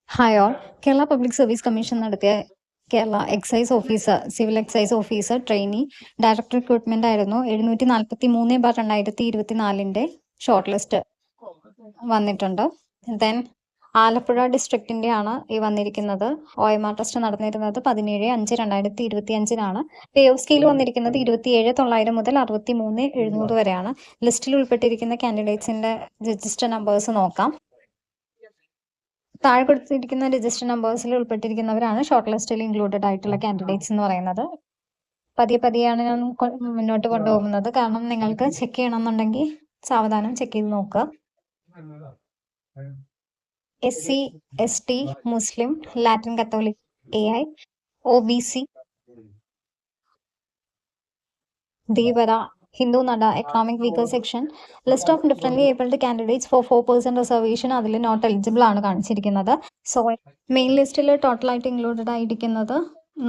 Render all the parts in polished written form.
Hi all. Kerala public service commission നടത്തിയ Kerala excise officer, civil excise officer trainee director recruitment ആയിരുന്നു 743/2024 short list വന്നിട്ടുണ്ട്. Then Alappuzha ഡിസ്ട്രിക്റ്റിന്റെ ആണ് ഈ വന്നിരിക്കുന്നത്. OMR ടെസ്റ്റ് നടന്നിരുന്നത് 17/5/2025 പേ ഓഫ് സ്കെയിൽ വന്നിരിക്കുന്നത് 27,900 മുതൽ 63,700 വരെയാണ്. ലിസ്റ്റിൽ ഉൾപ്പെട്ടിരിക്കുന്ന കാൻഡിഡേറ്റ്സിന്റെ രജിസ്റ്റർ നമ്പേഴ്സ് നോക്കാം. താഴെ കൊടുത്തിരിക്കുന്ന രജിസ്റ്റർ നമ്പേഴ്സിൽ ഉൾപ്പെട്ടിരിക്കുന്നവരാണ് ഷോർട്ട് ലിസ്റ്റിൽ ഇൻക്ലൂഡഡ് ആയിട്ടുള്ള കാൻഡിഡേറ്റ്സ് എന്ന് പറയുന്നത്. പതിയെയാണ് ഞാൻ മുന്നോട്ട് കൊണ്ടുപോകുന്നത്. കാരണം നിങ്ങൾക്ക് ചെക്ക് ചെയ്യണമെന്നുണ്ടെങ്കിൽ സാവധാനം ചെക്ക് ചെയ്ത് നോക്കുക. SC, ST, മുസ്ലിം, Latin Catholic, AI, OBC, Dheevara, Hindu നട, economic weaker section, list of differently abled candidates for 4% reservation അതിൽ നോട്ട് എലിജിബിൾ ആണ് കാണിച്ചിരിക്കുന്നത്. സോ മെയിൻ ലിസ്റ്റിൽ ടോട്ടലായിട്ട് ഇൻക്ലൂഡഡ് ആയിരിക്കുന്നത്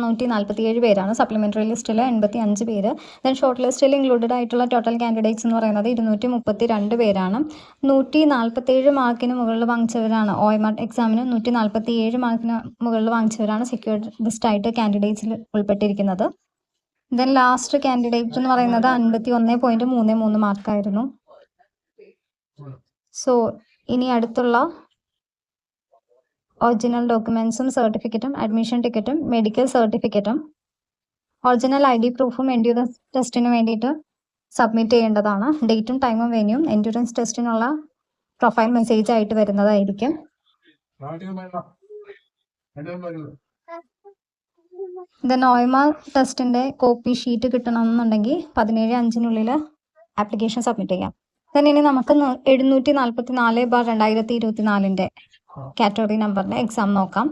147 പേരാണ്. സപ്ലിമെന്ററി ലിസ്റ്റിൽ 85 പേര്. ദെൻ ഷോർട്ട് ലിസ്റ്റിൽ ഇൻക്ലൂഡഡ് ആയിട്ടുള്ള ടോട്ടൽ കാൻഡിഡേറ്റ്സ് എന്ന് പറയുന്നത് 232 പേരാണ്. 147 മാർക്കിന് മുകളിൽ വാങ്ങിച്ചവരാണ്. OMR എക്സാമിന് 147 മാർക്കിന് മുകളിൽ വാങ്ങിച്ചവരാണ് സെക്യൂർഡ് ലിസ്റ്റ് ആയിട്ട് കാൻഡിഡേറ്റ്സിൽ ഉൾപ്പെട്ടിരിക്കുന്നത്. ദെൻ ലാസ്റ്റ് കാൻഡിഡേറ്റ് എന്ന് പറയുന്നത് 51.33 മാർക്കായിരുന്നു. സോ ഇനി അടുത്തുള്ള ഒറിജിനൽ ഡോക്യുമെന്റ്സും സർട്ടിഫിക്കറ്റും അഡ്മിഷൻ ടിക്കറ്റും മെഡിക്കൽ സർട്ടിഫിക്കറ്റും ഒറിജിനൽ ID പ്രൂഫും എൻഡ്യൂറൻസ് ടെസ്റ്റിന് വേണ്ടിയിട്ട് സബ്മിറ്റ് ചെയ്യേണ്ടതാണ്. ഡേറ്റും ടൈമും വെന്യൂം എൻഡ്യൂറൻസ് ടെസ്റ്റിനുള്ള പ്രൊഫൈൽ മെസ്സേജ് ആയിട്ട് വരുന്നതായിരിക്കും. ദെൻ OMR ടെസ്റ്റിന്റെ കോപ്പി ഷീറ്റ് കിട്ടണമെന്നുണ്ടെങ്കിൽ 17/5 ആപ്ലിക്കേഷൻ സബ്മിറ്റ് ചെയ്യാം. ദെൻ ഇനി നമുക്ക് 744/2024 കാറ്റഗറി നമ്പറിന്റെ എക്സാം നോക്കാം.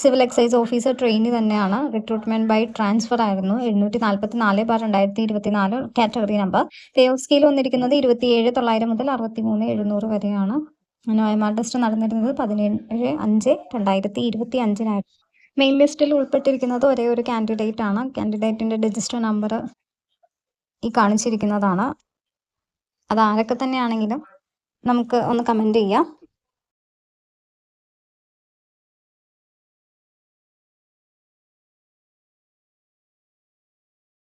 സിവിൽ എക്സൈസ് ഓഫീസർ ട്രെയിനി തന്നെയാണ്. റിക്രൂട്ട്മെന്റ് ബൈ ട്രാൻസ്ഫർ ആയിരുന്നു. 744/2024 category number. Pay of scale വന്നിരിക്കുന്നത് 27,900 മുതൽ 63,700 വരെയാണ്. OMR ടെസ്റ്റ് നടന്നിരുന്നത് 17/5/2025 മെയിൻ ലിസ്റ്റിൽ ഉൾപ്പെട്ടിരിക്കുന്നത് ഒരേ ഒരു കാൻഡിഡേറ്റ് ആണ്. കാൻഡിഡേറ്റിന്റെ രജിസ്റ്റർ നമ്പർ ഈ കാണിച്ചിരിക്കുന്നതാണ്. അത് ആരൊക്കെ തന്നെയാണെങ്കിലും നമുക്ക് ഒന്ന് കമന്റ് ചെയ്യാം.